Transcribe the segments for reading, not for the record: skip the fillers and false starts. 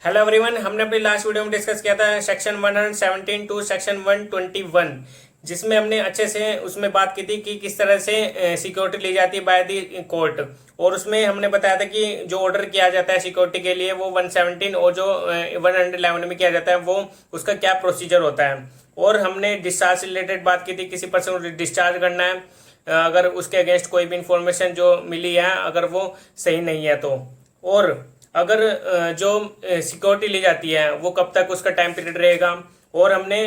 Hello everyone, हमने अपनी last video में डिस्कस किया था सेक्शन 117 टू सेक्शन 121, जिसमें हमने अच्छे से उसमें बात की थी कि किस तरह से सिक्योरिटी ली जाती है बाय दी कोर्ट। और उसमें हमने बताया था कि जो ऑर्डर किया जाता है सिक्योरिटी के लिए वो 117 और जो 111 में किया जाता है वो उसका क्या प्रोसीजर होता है। और हमने डिस्चार्ज से रिलेटेड बात की थी, किसी पर्सन को डिस्चार्ज करना है अगर उसके अगेंस्ट कोई भी इंफॉर्मेशन जो मिली है अगर वो सही नहीं है तो। और अगर जो सिक्योरिटी ली जाती है वो कब तक उसका टाइम पीरियड रहेगा। और हमने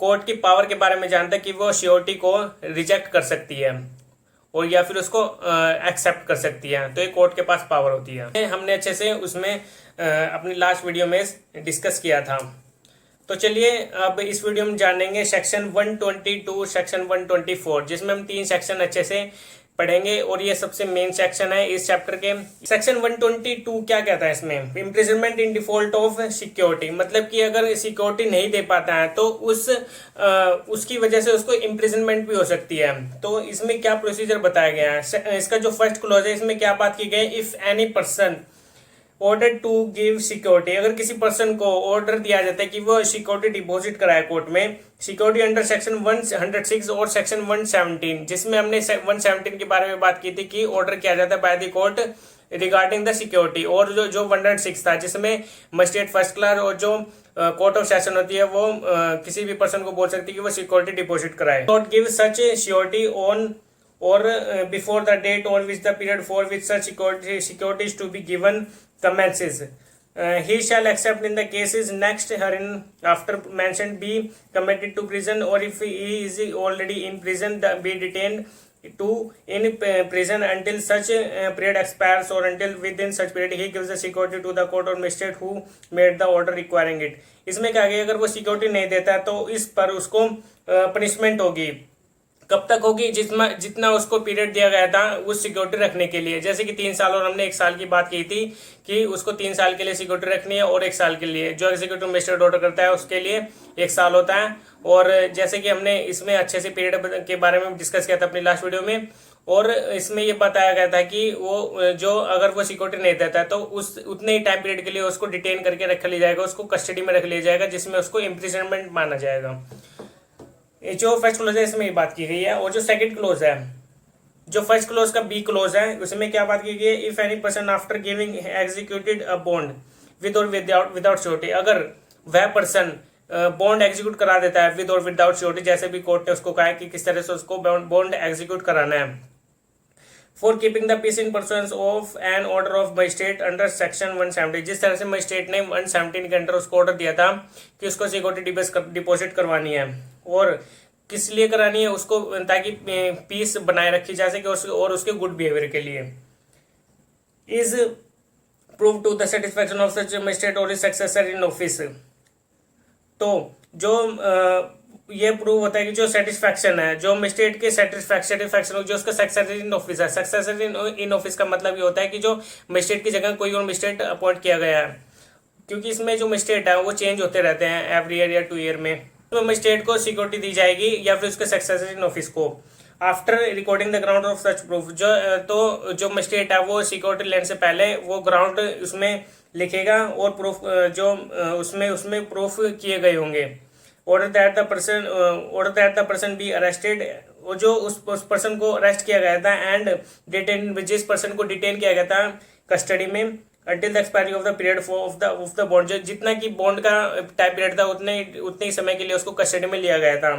कोर्ट की पावर के बारे में जानता कि वो सिक्योरिटी को रिजेक्ट कर सकती है और या फिर उसको एक्सेप्ट कर सकती है, तो ये कोर्ट के पास पावर होती है। हमने अच्छे से उसमें अपनी लास्ट वीडियो में डिस्कस किया था। तो चलिए अब इस वीडियो में जानेंगे सेक्शन 122 सेक्शन 124, जिसमें हम 3 सेक्शन अच्छे से पढ़ेंगे और ये सबसे मेन सेक्शन है इस चैप्टर के। सेक्शन 122 क्या कहता है इसमें? Imprisonment in default of security, मतलब कि अगर सिक्योरिटी नहीं दे पाता है तो उसकी वजह से उसको इम्प्रिजनमेंट भी हो सकती है। तो इसमें क्या प्रोसीजर बताया गया है? इसका जो फर्स्ट क्लॉज है इसमें क्या बात की गई? If any person order to give security, अगर किसी पर्सन को ऑर्डर दिया जाता है कि वो सिक्योरिटी डिपॉजिट कराए कोर्ट में, सिक्योरिटी अंडर सेक्शन 106 और सेक्शन 117, जिसमें हमने 117 के बारे में बात की थी कि ऑर्डर किया जाता है by the court regarding the security. और जो 106 था जिसमें मजिस्ट्रेट फर्स्ट क्लास और जो कोर्ट ऑफ सेशन होती है वो किसी भी पर्सन को बोल सकती है कि वो सिक्योरिटी डिपॉजिट कराए। Not give such security on or before the date on which the period for which such security is to be given commences. He shall accept in the cases next herein after mentioned be committed to prison, or if he is already in prison be detained to in prison until such period expires or until within such period he gives the security to the court or magistrate who made the order requiring it. इसमें क्या है, अगर वो security नहीं देता तो इस पर उसको पनिशमेंट होगी। कब तक होगी? जितना उसको पीरियड दिया गया था उस सिक्योरिटी रखने के लिए। जैसे कि 3 साल और हमने 1 साल की बात की थी कि उसको 3 साल के लिए सिक्योरिटी रखनी है और 1 साल के लिए जो एग्जीक्यूटिव मजिस्ट्रेट ऑर्डर करता है उसके लिए 1 साल होता है। और जैसे कि हमने इसमें अच्छे से पीरियड के बारे में डिस्कस किया था अपनी लास्ट वीडियो में, और इसमें ये बताया गया था कि वो जो अगर वो सिक्योरिटी नहीं देता है तो उस उतने ही टाइम पीरियड के लिए उसको डिटेन करके रख लिया जाएगा, उसको कस्टडी में रख लिया जाएगा, जिसमें उसको इम्प्रिजनमेंट माना जाएगा। जो फर्स्ट क्लोज है इसमें बात की गई है। और जो सेकंड क्लोज है, जो फर्स्ट क्लोज का बी क्लोज है, उसमें क्या बात की गई है? If any person after giving executed a bond with और विदाउट श्योरिटी, अगर वह पर्सन बॉन्ड एग्जीक्यूट करा देता है विद और विदाउट श्योरिटी, जैसे भी कोर्ट ने उसको कहा है कि किस तरह से उसको बॉन्ड एग्जीक्यूट कराना है, for keeping the peace in pursuance of an order of magistrate under section 170, जिस तरह से मजिस्ट्रेट ने 117 के अंडर उसको ऑर्डर दिया था कि उसको सिक्योरिटी डिपॉजिट करवानी है, और किस लिए करानी है उसको, ताकि पीस बनाए रखी जा सके और उसके गुड बिहेवियर के लिए। Is prove to the satisfaction of such magistrate और सक्सेसर इन ऑफिस, तो जो ये प्रूव होता है कि जो सेटिस्फैक्शन है, जो मजिस्ट्रेट के सेटिस्फैक्शन जो उसका सक्सेसर इन ऑफिस है। सक्सेसर इन ऑफिस का मतलब ये होता है कि जो मजिस्ट्रेट की जगह कोई और मजिस्ट्रेट अपॉइंट किया गया है, क्योंकि इसमें जो मजिस्ट्रेट है वो चेंज होते रहते हैं एवरी ईयर या 2 ईयर में, तो मजिस्ट्रेट को सिक्योरिटी दी जाएगी या फिर उसके सक्सेसर इन ऑफिस को। After recording the ground of such proof, जो मजिस्ट्रेट है वो सिक्योरिटी लेने से पहले वो ग्राउंड उसमें लिखेगा और प्रूफ जो उसमें प्रूफ किए गए होंगे। Order that the person be arrested, और जो उस पर्सन को अरेस्ट किया गया था एंड डिटेन, जिस पर्सन को डिटेन किया गया था कस्टडी में, until the expiry of the period of the bond, जो जितना की बॉन्ड का टाइम पीरियड था उतने ही समय के लिए उसको कस्टडी में लिया गया था।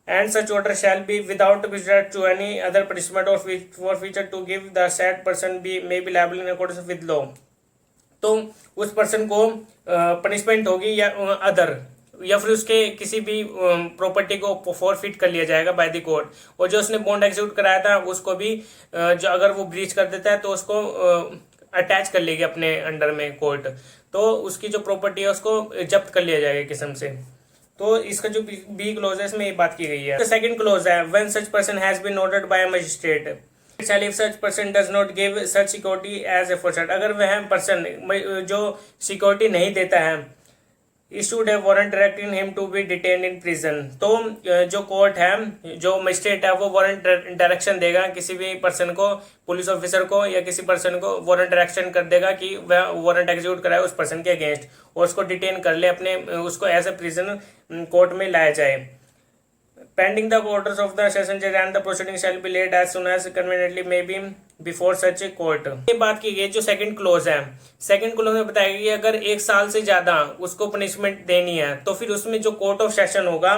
And such order shall be without resort to any other punishment और forfeiture to give the said person be may be liable in accordance with law, तो उस पर्सन को पनिशमेंट होगी या अदर, या फिर उसके किसी भी प्रॉपर्टी को फॉरफिट कर लिया जाएगा बाय द कोर्ट। और जो उसने बॉन्ड एग्जीक्यूट कराया था उसको भी जो अगर वो ब्रीच कर देता है तो उसको अटैच कर लेगी अपने अंडर में कोर्ट, तो उसकी जो प्रॉपर्टी है उसको जब्त कर लिया जाएगा किस्म से। तो इसका जो बी क्लोज है इसमें ये बात की गई है। सेकंड क्लोज है when such person has been ordered by a magistrate shall if such person does not give such security as aforesaid, अगर वह पर्सन जो सिक्योरिटी नहीं देता है issued a warrant directing him to be detained in prison। तो जो court है, जो मजिस्ट्रेट है, वो वारंट डायरेक्शन देगा किसी भी पर्सन को, पुलिस ऑफिसर को या किसी पर्सन को वारंट डायरेक्शन कर देगा कि वह वारंट एग्जीक्यूट कराए उस पर्सन के अगेंस्ट और उसको डिटेन कर ले, अपने उसको एज ए प्रिजन कोर्ट में लाया जाए। Pending the orders of the session judge and the proceeding shall be laid as soon as conveniently may be before such a court। ये बात की गई जो सेकंड क्लोज है, सेकंड क्लोज में बताया गया कि अगर 1 साल से ज्यादा उसको पनिशमेंट देनी है तो फिर उसमें जो कोर्ट ऑफ सेशन होगा,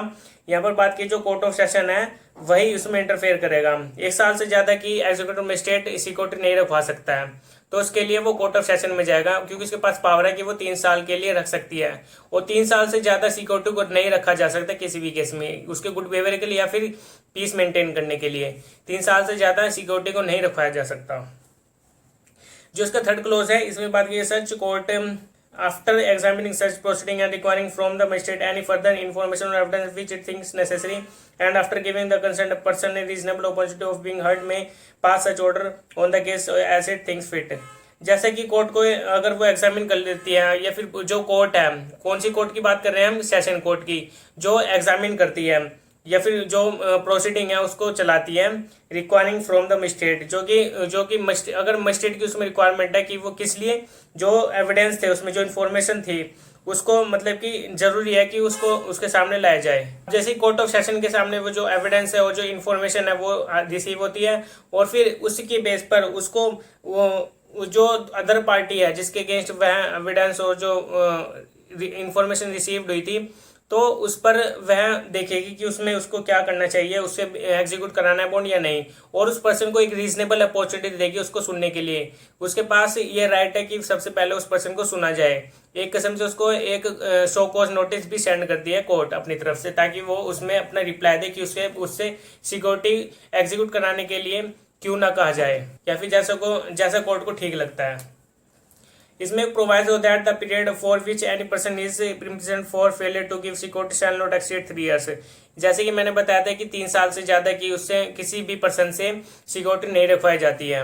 यहाँ पर बात की जो कोर्ट ऑफ सेशन है वही उसमें इंटरफेयर करेगा। 1 साल से ज्यादा की एग्जीक्यूटिव मजिस्ट्रेट सिक्योरिटी नहीं रखवा सकता है, तो उसके लिए वो कोर्ट ऑफ सेशन में जाएगा, क्योंकि उसके पास पावर है कि वो 3 साल के लिए रख सकती है। और 3 साल से ज्यादा सिक्योरिटी को नहीं रखा जा सकता किसी भी केस में, उसके गुड बिहेवियर के लिए या फिर पीस मेंटेन करने के लिए 3 साल से ज्यादा सिक्योरिटी को नहीं रखवाया जा सकता। जो इसका थर्ड क्लोज है, इसमें बात की सच court after examining such proceeding and requiring from the magistrate any further information or evidence which it thinks necessary and after giving the concerned person a reasonable opportunity of being heard may pass such order on the case as it thinks fit। जैसे कि court को अगर वो examine कर लेती है, या फिर जो कोर्ट है, कौन सी कोर्ट की बात कर रहे हैं हम, सेशन कोर्ट की, जो एग्जामिन करती है या फिर जो प्रोसीडिंग है उसको चलाती है, रिक्वायरिंग फ्रॉम द मजिस्ट्रेट, जो कि अगर मजिस्ट्रेट की उसमें रिक्वायरमेंट है कि वो किस लिए, जो एविडेंस थे उसमें जो इन्फॉर्मेशन थी उसको मतलब कि जरूरी है कि उसको उसके सामने लाया जाए। जैसे कोर्ट ऑफ सेशन के सामने वो जो एविडेंस है और जो इन्फॉर्मेशन है वो रिसीव होती है और फिर उसके बेस पर उसको वो जो अदर पार्टी है जिसके अगेंस्ट वह एविडेंस और जो इन्फॉर्मेशन रिसीव्ड हुई थी, तो उस पर वह देखेगी कि उसमें उसको क्या करना चाहिए, उससे एग्जीक्यूट कराना है बॉन्ड या नहीं, और उस पर्सन को एक रीजनेबल अपॉर्चुनिटी देगी उसको सुनने के लिए। उसके पास ये राइट है कि सबसे पहले उस पर्सन को सुना जाए। एक किस्म से उसको एक शो कॉज नोटिस भी सेंड करती है कोर्ट अपनी तरफ से, ताकि वो उसमें अपना रिप्लाई दे कि उससे सिक्योरिटी एग्जीक्यूट कराने के लिए क्यों ना कहा जाए, या फिर जैसा कोर्ट को ठीक लगता है। इसमें provides that the period for which any person is imprisoned for failure to give security shall not exceed 3 years। जैसे कि मैंने बताया था कि 3 साल से ज्यादा की उससे किसी भी पर्सन से सिक्योरिटी नहीं रखवाई जाती है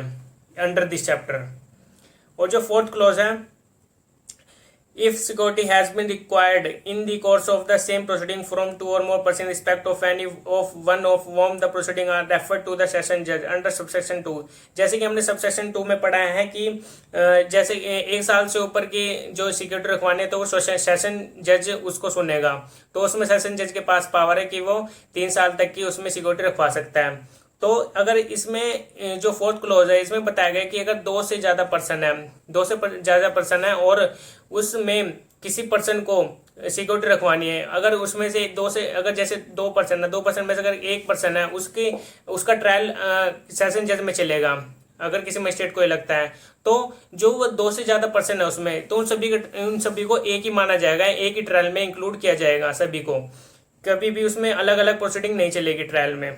अंडर दिस चैप्टर। और जो फोर्थ क्लॉज है, if security has been required in the course of the same proceeding from 2 or more persons in respect of any of one of whom the proceeding are referred to the session judge under subsection 2। जैसे कि हमने subsection 2 में पढ़ा है कि जैसे 1 साल से ऊपर की जो सिक्योरिटी रखवाने तो वो सेशन जज उसको सुनेगा, तो उसमें सेशन जज के पास पावर है कि वो 3 साल तक की उसमें सिक्योरिटी रखवा सकता है। तो अगर इसमें जो फोर्थ क्लोज है इसमें बताया गया कि अगर 2 से ज्यादा पर्सन है, 2 से ज्यादा पर्सन है और उसमें किसी पर्सन को सिक्योरिटी रखवानी है, अगर उसमें से 2 से अगर जैसे 2 पर्सन है, 2 पर्सन में से अगर 1 पर्सन है उसका ट्रायल सेशन जज में चलेगा, अगर किसी मजिस्ट्रेट को ये लगता है, तो जो वो 2 से ज्यादा पर्सन है उसमें, तो उन सभी को एक ही माना जाएगा, एक ही ट्रायल में इंक्लूड किया जाएगा सभी को, कभी भी उसमें अलग अलग प्रोसीडिंग नहीं चलेगी ट्रायल में।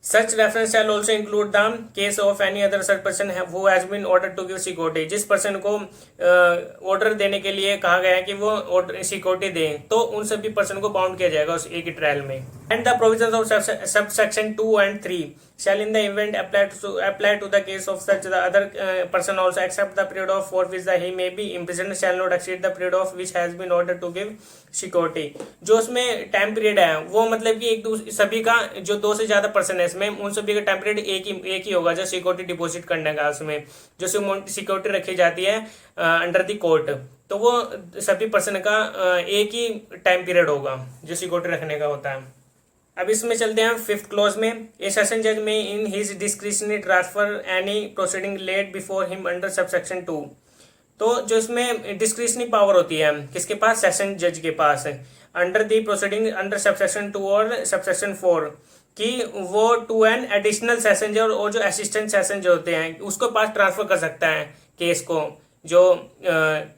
Such reference shall also include the case of any other such person who has been ordered to give security। जिस पर्सन को ऑर्डर देने के लिए कहा गया है कि वो सिक्योरिटी दे, तो उन सभी पर्सन को बाउंड किया जाएगा उस एक ही ट्रायल में। And the provisions of subsection 2 and 3 shall in the event apply to the case of such the other person also, except the period of for which he may be imprisoned shall not exceed the period of which has been ordered to give security। जो उसमें time period है वो मतलब कि सभी का जो 2 से ज्यादा पर्सन है इसमें, उन सभी का टाइम पीरियड एक ही होगा जो सिक्योरिटी डिपॉजिट करने का, उसमें जो सिक्योरिटी रखी जाती है अंडर द कोर्ट, तो वो सभी पर्सन का एक ही टाइम पीरियड होगा जो सिक्योरिटी रखने का होता है। अब इसमें चलते हैं 5th क्लॉज में, ए सेशन जज में in his discretionary transfer any proceeding laid before him under subsection 2। तो जो इसमें डिस्क्रिशनरी पावर होती है किसके पास, सेशन जज के पास, under the proceeding under subsection 2 और सबसेक्शन 4, कि वो टू एन एडिशनल सेशन जज और जो असिस्टेंट सेशन जज होते हैं उसको पास ट्रांसफर कर सकता है केस को, जो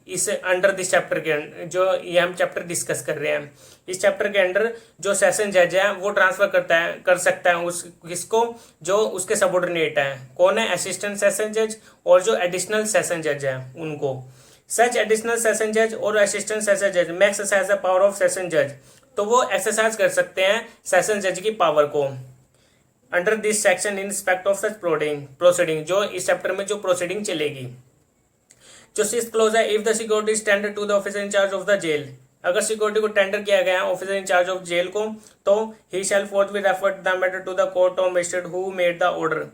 इस अंडर दिस चैप्टर के जो ये हम चैप्टर डिस्कस कर रहे हैं, इस चैप्टर के अंडर जो सेशन जज है वो ट्रांसफर कर सकता है उस किसको, जो उसके सबऑर्डिनेट है, कौन है, असिस्टेंट सेशन जज और जो एडिशनल सेशन जज है उनको। सच एडिशनल सेशन जज और असिस्टेंट सेशन जज में exercise the power of session जज, तो वो एक्सरसाइज कर सकते हैं सेशन जज की पावर को under this section in respect of such proceeding, जो इस चैप्टर में जो प्रोसीडिंग चलेगी। जो सिक्स्थ क्लोज है, if the security is tender to the officer in charge of the jail, अगर सिक्योरिटी को टेंडर किया गया है officer in charge of jail को, तो he shall forthwith refer the matter to the court of magistrate who made the order.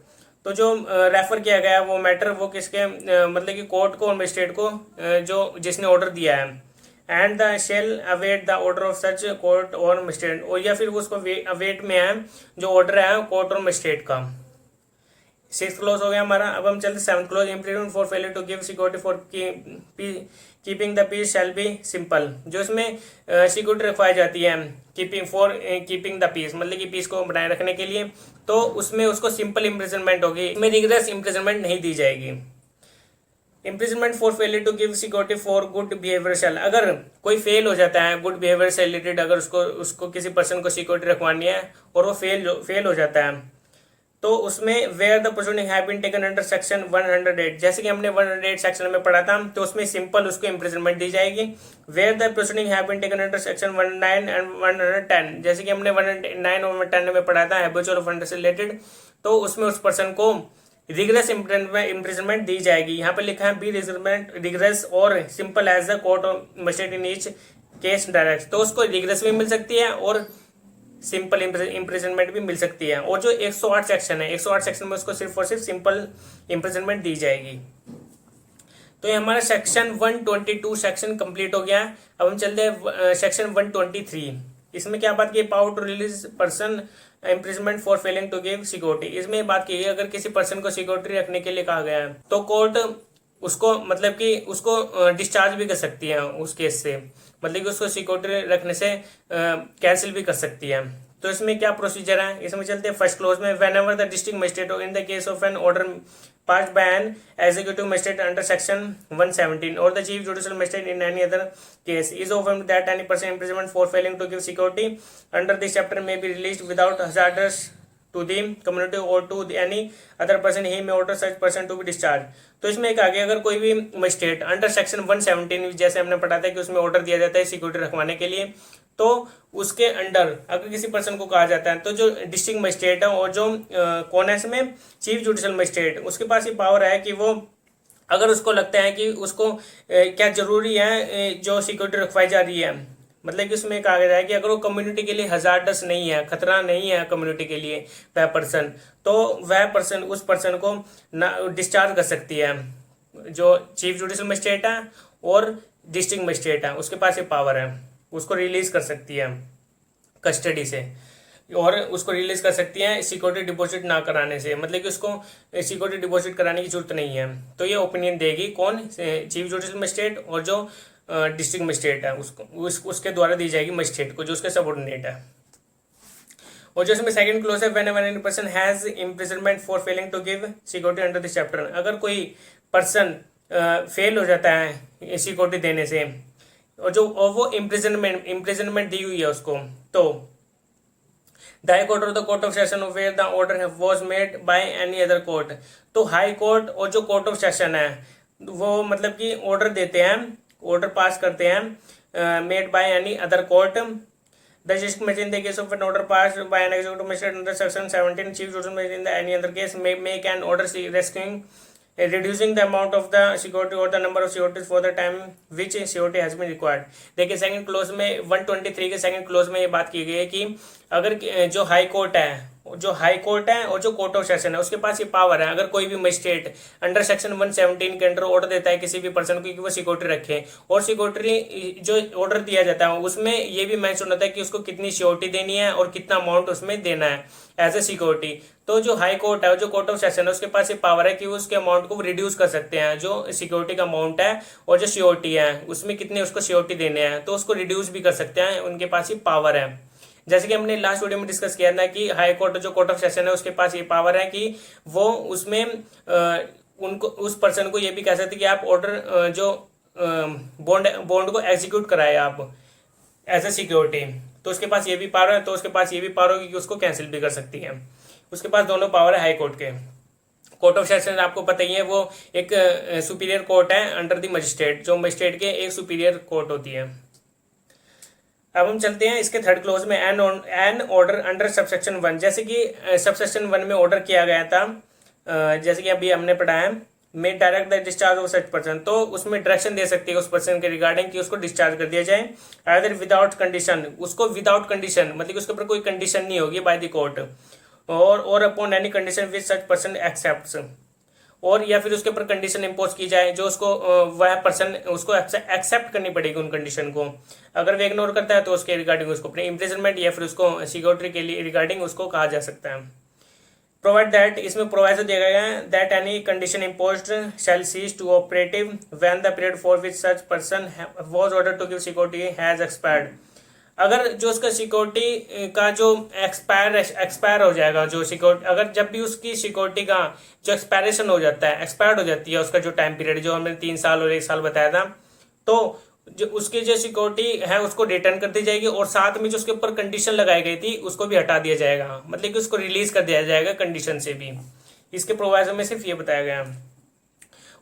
तो जो refer किया गया है वो मैटर वो किसके मतलब कि कोर्ट को और मजिस्ट्रेट को जो जिसने ऑर्डर दिया है, and the shall await the order of such court और मजिस्ट्रेट, और या फिर उसको अवेट में है जो ऑर्डर है कोर्ट और मजिस्ट्रेट का। सिक्स क्लोज हो गया हमारा। अब हम चलते seventh clause, imprisonment for failure to give security for keeping the peace shall be simple. जो इसमें सिक्योरिटी रखवाई जाती है कीपिंग द पीस, मतलब कि पीस को बनाए रखने के लिए, तो उसमें उसको सिंपल इम्प्रिजनमेंट होगी, इसमें रिगरस इम्प्रिजनमेंट नहीं दी जाएगी। Imprisonment for failure to give security for good behaviour shall, अगर कोई फेल हो जाता है गुड बिहेवियर से रिलेटेड, अगर उसको किसी पर्सन को सिक्योरिटी रखवानी है और वो फेल हो जाता है, तो उसमें where the proceeding have been taken under section 108, जैसे कि हमने 108 सेक्शन में पढ़ा था, तो उसमें सिंपल उसको इम्प्रिजनमेंट दी जाएगी। Where the proceeding have been taken under section 109 and 110, जैसे कि हमने 109 और 110 में पढ़ा था हैबिचुअल ऑफेंडर से रिलेटेड, तो उसमें उस पर्सन को रिगरस इम्प्रिजनमेंट दी जाएगी। यहाँ पे लिखा है बी रिगरस और simple as the court of magistrate in each case direct, तो उसको रिगरस भी मिल सकती है और सिंपल इम्प्रिजनमेंट भी मिल सकती है। और जो 108 सेक्शन है, 108 सेक्शन में उसको सिर्फ और सिर्फ सिंपल इम्प्रिजनमेंट दी जाएगी। तो ये हमारा सेक्शन 122 सेक्शन कंप्लीट हो गया। अब हम चलते हैं सेक्शन 123। इसमें क्या बात की, power to release person imprisonment for failing to give security. इसमें बात की है अगर किसी पर्सन को सिक्योरिटी रखने के लिए कहा गया है तो कोर्ट उसको मतलब कि उसको डिस्चार्ज भी कर सकती है उस केस से, मतलब कि उसको सिक्योरिटी रखने से कैंसिल भी कर सकती है। तो इसमें क्या प्रोसीजर है, इसमें चलते हैं फर्स्ट क्लोज में, whenever the district magistrate in the case of an order passed by an executive magistrate under section 117 or the chief judicial magistrate in any other case is affirmed that any person imprisonment for failing to give security under this chapter may be released without hazardous to the community or to any other person he may order such person to be discharged। तो इसमें एक आगे अगर कोई भी magistrate under section 117 जैसे हमने पढ़ा था कि उसमें ऑर्डर दिया जाता है सिक्योरिटी रखवाने के लिए, तो उसके अंडर अगर किसी पर्सन को कहा जाता है तो जो डिस्ट्रिक्ट मजिस्ट्रेट है और जो कौन है इसमें चीफ जुडिशियल मजिस्ट्रेट, उसके पास ये पावर है कि वो अगर उसको लगता है कि उसको क्या जरूरी है जो सिक्योरिटी रखवाई जा रही है, मतलब कि उसमें कहा गया है कि अगर वो कम्युनिटी के लिए हजार्डस नहीं है, खतरा नहीं है कम्युनिटी के लिए वह पर्सन, तो वह पर्सन उस पर्सन को डिस्चार्ज कर सकती है। जो चीफ जुडिशियल मजिस्ट्रेट है और डिस्ट्रिक्ट मजिस्ट्रेट है उसके पास ये पावर है, उसको रिलीज कर सकती है कस्टडी से और उसको रिलीज कर सकती है सिक्योरिटी डिपॉजिट ना कराने से, मतलब कि उसको सिक्योरिटी डिपॉजिट कराने की जरूरत नहीं है। तो ये ओपिनियन देगी कौन, चीफ जुडिशियल मजिस्ट्रेट और जो डिस्ट्रिक्ट मजिस्ट्रेट है उसके द्वारा दी जाएगी मजिस्ट्रेट को जो उसके सबऑर्डिनेट है। और जो इसमें सेकंड क्लोज है, when any person has imprisonment for failing to give security under this chapter, अगर कोई पर्सन फेल हो जाता है सिक्योरिटी देने से और वो इम्प्रिजनमेंट दी हुई है उसको, तो द हाई कोर्ट और the court of session where the order was made by any other court, तो हाई कोर्ट और जो कोर्ट ऑफ सेशन है वो मतलब कि ऑर्डर देते हैं, ऑर्डर पास करते हैं made by any other court. The district magistrate in the case of an order pass by an executive magistrate under section 17 chief judicial magistrate in the any other case may make an order rescuing reducing the amount of the security or the number of securities for the time which security has been required। देखिए second close में 123 के second close में ये बात की गई है कि अगर जो हाई कोर्ट है और जो कोर्ट ऑफ सेशन है उसके पास ये पावर है, अगर कोई भी मजिस्ट्रेट अंडर सेक्शन 117 के अंडर ऑर्डर देता है किसी भी पर्सन को कि वो सिक्योरिटी रखे, और सिक्योरिटी जो ऑर्डर दिया जाता है उसमें ये भी मेंशन होता है कि उसको कितनी सिक्योरिटी देनी है और कितना अमाउंट उसमें देना है एज ए सिक्योरिटी। तो जो हाई कोर्ट है जो कोर्ट ऑफ सेशन है उसके पास ये पावर है कि वो उसके अमाउंट को रिड्यूस कर सकते हैं, जो सिक्योरिटी का अमाउंट है और जो सिक्योरिटी है उसमें कितने उसको सिक्योरिटी देने हैं तो उसको रिड्यूस भी कर सकते हैं, उनके पास ये पावर है। जैसे कि हमने लास्ट वीडियो में डिस्कस किया था कि हाई कोर्ट जो कोर्ट ऑफ सेशन है उसके पास ये पावर है कि वो उसमें उनको उस पर्सन को ये भी कह सकते कि आप ऑर्डर जो बॉन्ड को एग्जीक्यूट कराए आप एज ए सिक्योरिटी, तो उसके पास ये भी पावर है, तो उसके पास ये भी पावर होगी कि उसको कैंसिल भी कर सकती है। उसके पास दोनों पावर है हाई कोर्ट के। कोर्ट ऑफ सेशन आपको पता ही है वो एक सुपीरियर कोर्ट है अंडर द मजिस्ट्रेट, जो मजिस्ट्रेट के एक सुपीरियर कोर्ट होती है। अब हम चलते हैं इसके थर्ड क्लोज में, एन ऑर्डर अंडर सबसेक्शन 1, जैसे कि सबसेक्शन 1 में ऑर्डर किया गया था, जैसे कि अभी हमने पढ़ा है may direct the discharge of such person, तो उसमें डायरेक्शन दे सकती है उस पर्सन के रिगार्डिंग कि उसको डिस्चार्ज कर दिया जाए। आइदर विदाउट कंडीशन, उसको विदाउट कंडीशन मतलब उसके ऊपर कोई कंडीशन नहीं होगी बाय द कोर्ट, और upon any condition which such person accepts, और या फिर उसके ऊपर कंडीशन इम्पोज की जाए जो उसको वह पर्सन उसको एक्सेप्ट करनी पड़ेगी उन कंडीशन को। अगर वो इग्नोर करता है तो उसके रिगार्डिंग उसको अपने इम्प्रिजनमेंट या फिर उसको सिक्योरिटी के लिए रिगार्डिंग उसको कहा जा सकता है। प्रोवाइड दैट, इसमें प्रोवाइजो दिया गया है that any condition imposed shall cease to operative when the period for which such person was order to give security has expired. अगर जो उसका सिक्योरिटी का जो एक्सपायर हो जाएगा, जो सिक्योरिटी अगर जब भी उसकी सिक्योरिटी का जो एक्सपायरेशन हो जाता है, एक्सपायर्ड हो जाती है उसका जो टाइम पीरियड जो हमने 3 साल और 1 साल बताया था, तो जो उसकी जो सिक्योरिटी है उसको रिटर्न कर दी जाएगी, और साथ में जो उसके ऊपर कंडीशन लगाई गई थी उसको भी हटा दिया जाएगा, मतलब कि उसको रिलीज कर दिया जाएगा कंडीशन से भी। इसके प्रोवाइजो में सिर्फ ये बताया गया।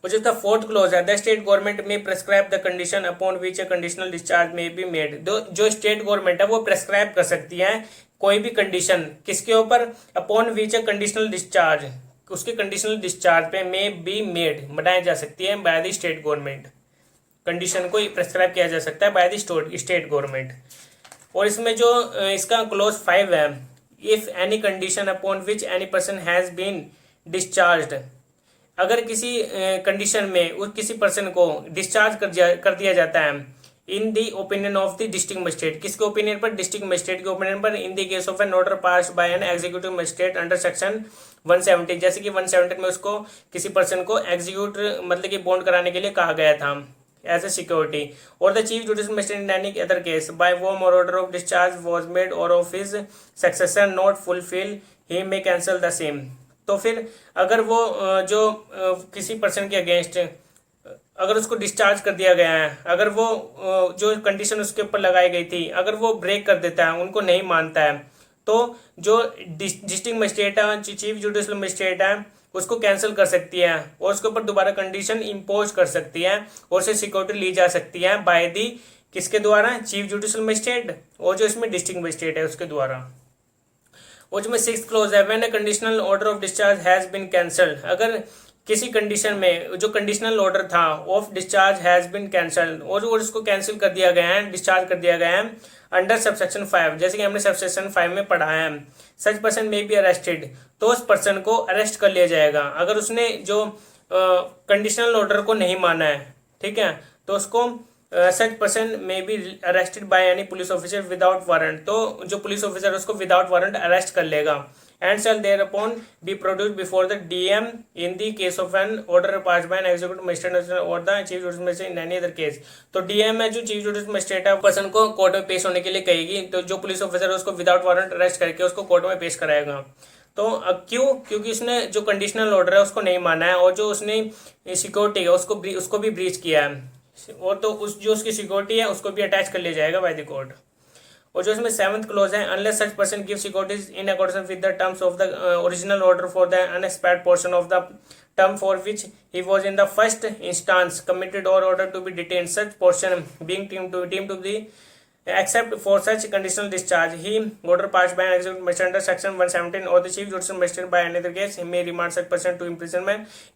Which is the fourth clause है, the state government may prescribe the condition upon which a conditional discharge may be made। जो स्टेट गवर्नमेंट है वो प्रेस्क्राइब कर सकती है कोई भी कंडीशन किसके ऊपर, upon which a conditional discharge, उसके कंडीशनल डिस्चार्ज पे मे बी मेड बनाई जा सकती है by the state government, condition को प्रेस्क्राइब किया जा सकता है बाय द स्टेट गवर्नमेंट। और इसमें जो इसका क्लोज 5 है, if any condition upon which any person has been discharged, अगर किसी कंडीशन में उस किसी पर्सन को डिस्चार्ज कर दिया जाता है in the opinion of the district magistrate, किसके ओपिनियन पर, डिस्ट्रिक्ट मजिस्ट्रेट के ओपिनियन पर, in the case of an order passed by an executive magistrate under section 170, जैसे कि 170 में उसको किसी पर्सन को एग्जीक्यूट मतलब कि बॉन्ड कराने के लिए कहा गया था एज ए सिक्योरिटी, और the chief judicial magistrate in any other case by whom और order of discharge was made और of his successor not fulfil he may cancel the same. तो फिर अगर वो जो किसी पर्सन के अगेंस्ट अगर उसको डिस्चार्ज कर दिया गया है, अगर वो जो कंडीशन उसके ऊपर लगाई गई थी अगर वो ब्रेक कर देता है, उनको नहीं मानता है, तो जो डिस्ट्रिक्ट मजिस्ट्रेट है, चीफ जुडिशियल मजिस्ट्रेट है, उसको कैंसिल कर सकती है और उसके ऊपर दोबारा कंडीशन इम्पोज कर सकती है और उसे सिक्योरिटी ली जा सकती है बाय दी किसके द्वारा, चीफ जुडिशियल मजिस्ट्रेट, और जो इसमें डिस्ट्रिक्ट मजिस्ट्रेट है उसके द्वारा। उसमें 6th क्लोज है, when a conditional order of discharge has been cancelled, अगर किसी कंडीशन में जो कंडीशनल ऑर्डर था of discharge has been cancelled और उसको कैंसिल कर दिया गया है, डिस्चार्ज कर दिया गया है अंडर सबसेक्शन 5, जैसे कि हमने सबसेक्शन 5 में पढ़ा है, सच पर्सन मे बी अरेस्टेड, तो उस पर्सन को अरेस्ट कर लिया जाएगा अगर उसने जो कंडीशनल ऑर्डर को नहीं माना है, ठीक है, तो उसको such person may be arrested by any police officer without warrant, तो जो पुलिस ऑफिसर उसको विदाउट वारंट अरेस्ट कर लेगा, and shall thereupon be produced before the DM in the case of an order passed by an executive magistrate और the chief judicial magistrate in any other case. तो DM है जो chief judicial magistrate है, person को court में पेश होने के लिए कहेगी, तो जो पुलिस ऑफिसर है उसको विदाउट वारंट अरेस्ट करके उसको कोर्ट में पेश कराएगा। तो क्यों, क्योंकि उसने जो कंडीशनल ऑर्डर है उसको नहीं माना है और जो उसने सिक्योरिटी है उसको भी ब्रीच किया है, और तो उस जो उसकी सिक्योरिटी है उसको भी अटैच कर लिया जाएगा बाय द कोर्ट। और जो इसमें 7th क्लोज है, unless such person give securities in accordance with the terms of the original order for the unexpired portion of the term for which he was in the first instance committed और order to be detain, such portion being deemed to be except for such conditional discharge he order passed by an executive magistrate under section 117 or the chief judicial magistrate by another case he may remand such person to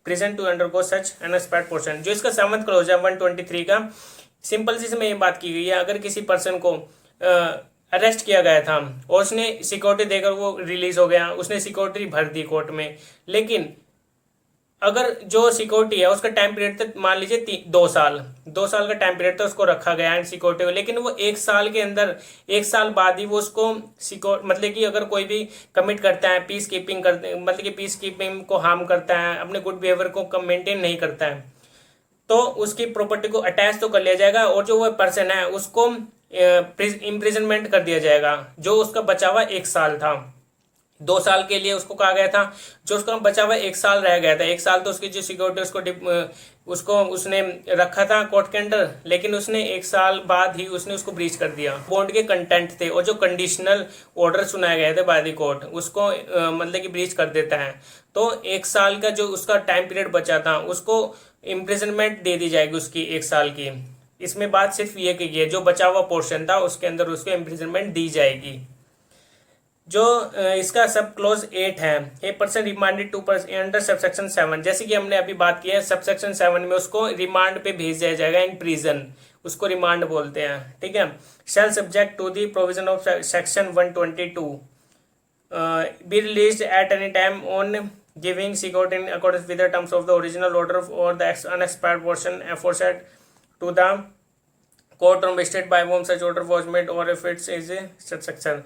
prison to undergo such unexpired portion। जो इसका 7th clause है 123 का, simple सी इसमें ये बात की गई है, अगर किसी पर्सन को अरेस्ट किया गया था और उसने सिक्योरिटी देकर वो रिलीज हो गया, उसने सिक्योरिटी भर दी कोर्ट में, लेकिन अगर जो सिक्योरिटी है उसका टाइम पीरियड तक मान लीजिए 2 साल का टाइम पीरियड तक उसको रखा गया है सिक्योरिटी को, लेकिन वो 1 साल के अंदर 1 साल बाद ही वो उसको मतलब कि अगर कोई भी कमिट करता है पीस कीपिंग करते मतलब कि पीस कीपिंग को हार्म करता है, अपने गुड बिहेवियर को मेंटेन नहीं करता है, तो उसकी प्रॉपर्टी को अटैच तो कर लिया जाएगा और जो वो पर्सन है उसको इम्प्रिजनमेंट कर दिया जाएगा। जो उसका बचा हुआ 1 साल था, 2 साल के लिए उसको कहा गया था, जो उसका बचा हुआ 1 साल रह गया था, 1 साल तो उसकी जो सिक्योरिटी उसको उसने रखा था कोर्ट के अंडर, लेकिन उसने 1 साल बाद ही उसने उसको ब्रीच कर दिया। बॉन्ड के कंटेंट थे और जो कंडीशनल ऑर्डर सुनाए गए थे बाय द कोर्ट उसको मतलब कि ब्रीच कर देता है, तो 1 साल का जो उसका टाइम पीरियड बचा था उसको इम्प्रिजनमेंट दे दी जाएगी उसकी 1 साल की। इसमें बात सिर्फ ये की है जो बचा हुआ पोर्शन था उसके अंदर उसको इम्प्रिजनमेंट दी जाएगी। जो इसका सब क्लोज 8 है, a person remanded to under subsection 7, जैसे कि हमने अभी बात की है सबसेक्शन 7 में उसको रिमांड पे भेज दिया जाएगा इन प्रिजन, उसको रिमांड बोलते हैं, ठीक है। Shall subject to the provision of section 122 be released at any time on giving security in accordance with the terms of the original order और the unexpired portion aforesaid to the court और magistrate by whom such order was made और if its is subsection.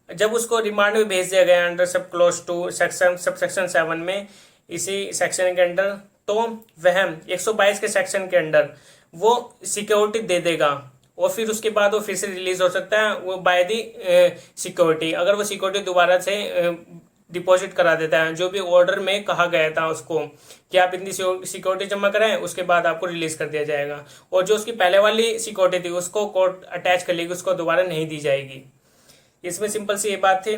जब उसको remand में भेज दिया गया under sub close two subsection 7 में, इसी सेक्शन के अंडर, तो वह 122 के सेक्शन के अंडर वो सिक्योरिटी दे देगा और फिर उसके बाद वो फिर से रिलीज हो सकता है वो बाय दी सिक्योरिटी, अगर वो सिक्योरिटी दोबारा से डिपॉजिट करा देता है जो भी ऑर्डर में कहा गया था उसको कि आप इतनी सिक्योरिटी जमा कराएं, उसके बाद आपको रिलीज कर दिया जाएगा। और जो उसकी पहले वाली सिक्योरिटी थी उसको कोर्ट अटैच कर लेगी, उसको दोबारा नहीं दी जाएगी। इसमें सिंपल सी ये बात थी।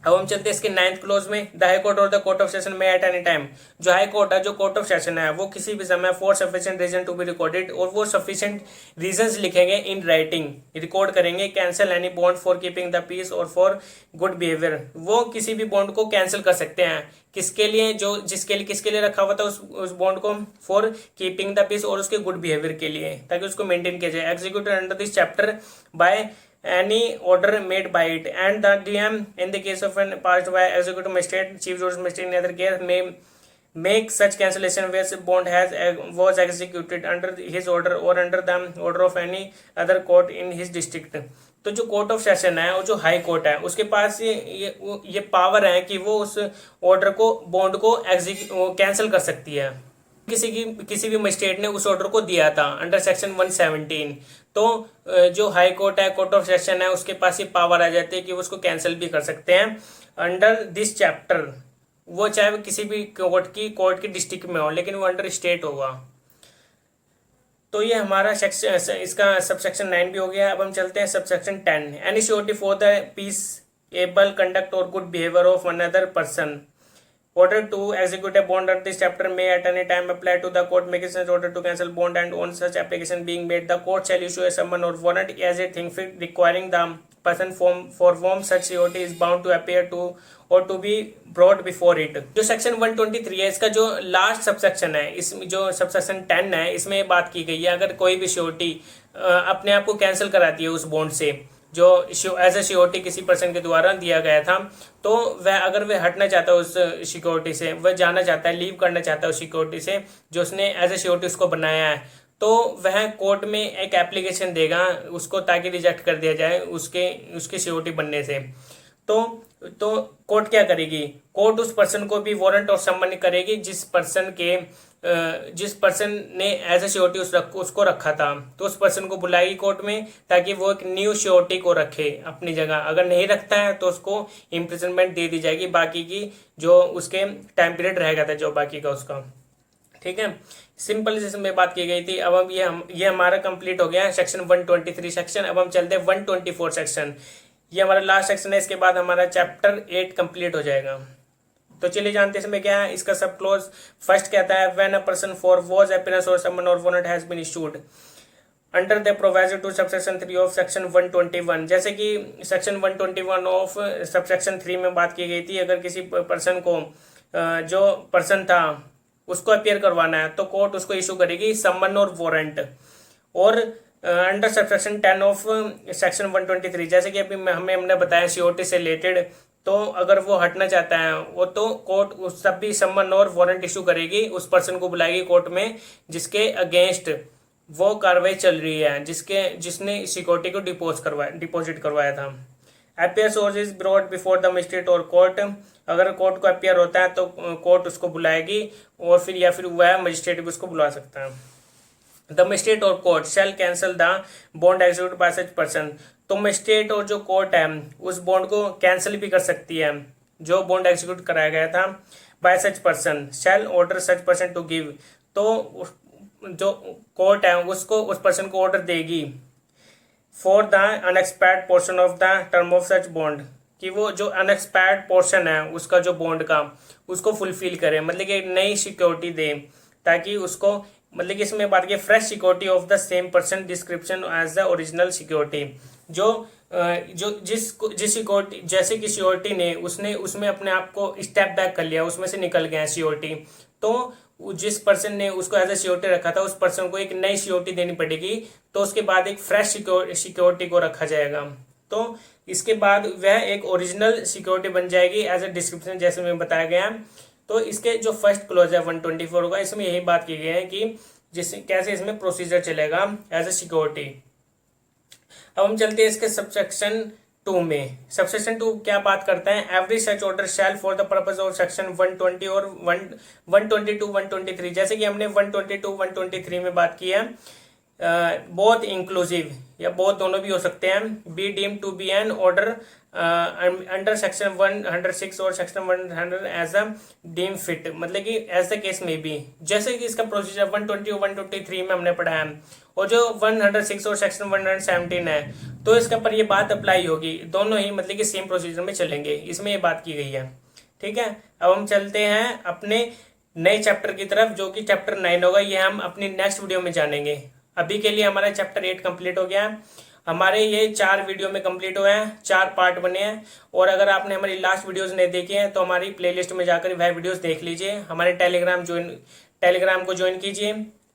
अब हम चलते हैं इसके 9th क्लोज में, द हाई कोर्ट और द कोर्ट ऑफ सेशन में एट एनी टाइम, जो हाई कोर्ट है, जो कोर्ट ऑफ सेशन है, वो किसी भी समय for sufficient reason to be recorded, और वो सफिशिएंट रीजंस लिखेंगे इन राइटिंग, रिकॉर्ड करेंगे, cancel any bond for keeping the peace और फॉर गुड बिहेवियर, वो किसी भी बॉन्ड को कैंसिल कर सकते हैं, किसके लिए, जो किसके लिए रखा हुआ था उस बॉन्ड को, फॉर कीपिंग द पीस और उसके गुड बिहेवियर के लिए, ताकि उसको मेंटेन किया जाए। Executed under this chapter by any order made by it, and the DM in the case of an passed by executive magistrate, chief judicial magistrate in other case may make such cancellation where bond was executed under his order or under the order of any other court in his district। तो जो court of session है और जो high court है उसके पास ये power है कि वो उस ऑर्डर को, बॉन्ड को कैंसिल कर सकती है। किसी भी मजिस्ट्रेट ने उस ऑर्डर को दिया था अंडर सेक्शन 117, तो जो हाई कोर्ट है, कोर्ट ऑफ सेशन है, उसके पास ये पावर आ जाती है कि वो उसको कैंसिल भी कर सकते हैं अंडर दिस चैप्टर, वो चाहे वो किसी भी कोर्ट की डिस्ट्रिक्ट में हो, लेकिन वो अंडर स्टेट होगा। तो ये हमारा सेक्शन, इसका सबसेक्शन 9 भी हो गया। अब हम चलते हैं subsection 10, any surety for the peaceable conduct और good behaviour of another person. Order to execute a bond under this chapter may at any time apply to the court making such order to cancel bond, and on such application being made, the court shall issue a summons or warrant as it think fit, requiring the person for whom such surety is bound to appear to or to be brought before it। जो section 123 है, इसका जो last subsection है, इस जो subsection 10 है, इसमें बात की गई है अगर कोई भी श्योरिटी अपने आप को कैंसिल कराती है उस बॉन्ड से जो एज ए सिक्योरिटी किसी पर्सन के द्वारा दिया गया था, तो वह अगर वह हटना चाहता है उस सिक्योरिटी से, वह जाना चाहता है, लीव करना चाहता है उस सिक्योरिटी से जो उसने एज ए सिक्योरिटी उसको बनाया है, तो वह कोर्ट में एक एप्लीकेशन देगा उसको ताकि रिजेक्ट कर दिया जाए उसके सिक्योरिटी बनने से। तो कोर्ट क्या करेगी, कोर्ट उस पर्सन को भी वारंट और सम्मन करेगी जिस पर्सन ने एज ए श्योरिटी उसको रखा था, तो उस पर्सन को बुलाएगी कोर्ट में ताकि वो एक न्यू श्योरिटी को रखे अपनी जगह। अगर नहीं रखता है तो उसको इम्प्रिजनमेंट दे दी जाएगी, बाकी की जो उसके टाइम पीरियड रहेगा था जो बाकी का उसका, ठीक है। सिंपल इसमें बात की गई थी। अब ये हमारा कंप्लीट हो गया सेक्शन 123 सेक्शन। अब हम चलते हैं 124 सेक्शन, ये हमारा लास्ट सेक्शन है, इसके बाद हमारा चैप्टर 8 कंप्लीट हो जाएगा। तो चलिए जानते हैं इसमें क्या है। इसका सब क्लोज फर्स्ट कहता है when a person for was appearance और समन और warrant has been issued under the provision to subsection 3 of section 121, जैसे कि सेक्शन 121 ऑफ सबसेक्शन 3 में बात की गई थी, अगर किसी पर्सन को जो पर्सन था उसको अपीयर करवाना है तो कोर्ट उसको इशू करेगी समन और वारंट। और अंडर सबसेक्शन 10 ऑफ सेक्शन 123, जैसे कि अभी हमने बताया सिक्योरिटी से रिलेटेड, तो अगर वो हटना चाहता है वो तो कोर्ट उस सब भी समन और वारंट इशू करेगी, उस पर्सन को बुलाएगी कोर्ट में जिसके अगेंस्ट वो कार्रवाई चल रही है, जिसने सिक्योरिटी को डिपॉजिट करवाया था। Appear source is brought before the magistrate और कोर्ट, अगर कोर्ट को अपीयर होता है तो कोर्ट उसको बुलाएगी और फिर या फिर वह मजिस्ट्रेट भी उसको बुला सकता है। द मजिस्ट्रेट और court shell cancel the bond execute bye such person, तो मजिस्ट्रेट और जो कोर्ट है उस बॉन्ड को कैंसिल भी कर सकती है जो बॉन्ड एग्जीक्यूट कराया गया था। By such person shall order such person to give, तो जो कोर्ट है उसको उस पर्सन को ऑर्डर देगी for the unexpired portion of the term of such bond, कि वो जो अनएक्सपायर्ड पोर्शन है उसका जो बॉन्ड का उसको फुलफिल करे, मतलब कि नई सिक्योरिटी दे, ताकि उसको मतलब कि इसमें बात की fresh security of the same person description as the original security, जो जो जिस सिक्योरिटी, जैसे कि सिक्योरिटी ने उसने उसमें अपने आप को स्टेप बैक कर लिया, उसमें से निकल गया सिक्योरिटी, तो जिस पर्सन ने उसको एज ए सिक्योरिटी रखा था उस पर्सन को एक नई सिक्योरिटी देनी पड़ेगी। तो उसके बाद एक फ्रेश सिक्योरिटी को रखा जाएगा। तो इसके बाद वह एक ओरिजिनल सिक्योरिटी बन जाएगी एज ए डिस्क्रिप्शन जैसे में बताया गया। तो इसके जो फर्स्ट क्लोज है 124 का, इसमें यही बात की गई है कि जिस कैसे इसमें प्रोसीजर चलेगा एज ए सिक्योरिटी। अब हम चलते हैं इसके सबसेक्शन 2 में। सबसेक्शन 2 क्या बात करता है? Every such order shell for the purpose of section 120 और 122 123, जैसे कि हमने 122 123 में बात की है, बोथ इंक्लूसिव या बोथ दोनों भी हो सकते हैं, be deem to be an order under section 106 और section 100 as a deem fit, मतलब कि एज द केस में बी, जैसे कि इसका प्रोसीजर 120 और 123 में हमने पढ़ा है, और जो 106 और सेक्शन 117 है तो इसके ऊपर ये बात अप्लाई होगी, दोनों ही मतलब कि सेम प्रोसीजर में चलेंगे, इसमें ये बात की गई है। ठीक है, अब हम चलते हैं अपने नए चैप्टर की तरफ जो कि चैप्टर 9 होगा, ये हम अपनी नेक्स्ट वीडियो में जानेंगे। अभी के लिए हमारा चैप्टर 8 कंप्लीट हो गया। हमारे ये 4 वीडियो में कंप्लीट हुए हैं, 4 पार्ट बने हैं, और अगर आपने हमारी लास्ट वीडियोस नहीं देखी हैं तो हमारी प्लेलिस्ट में जाकर वह वीडियोस देख लीजिए। हमारे टेलीग्राम को ज्वाइन कीजिए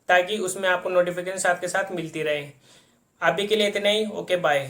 ताकि उसमें आपको नोटिफिकेशन साथ के साथ मिलती रहे। अभी के लिए इतना ही, ओके बाय।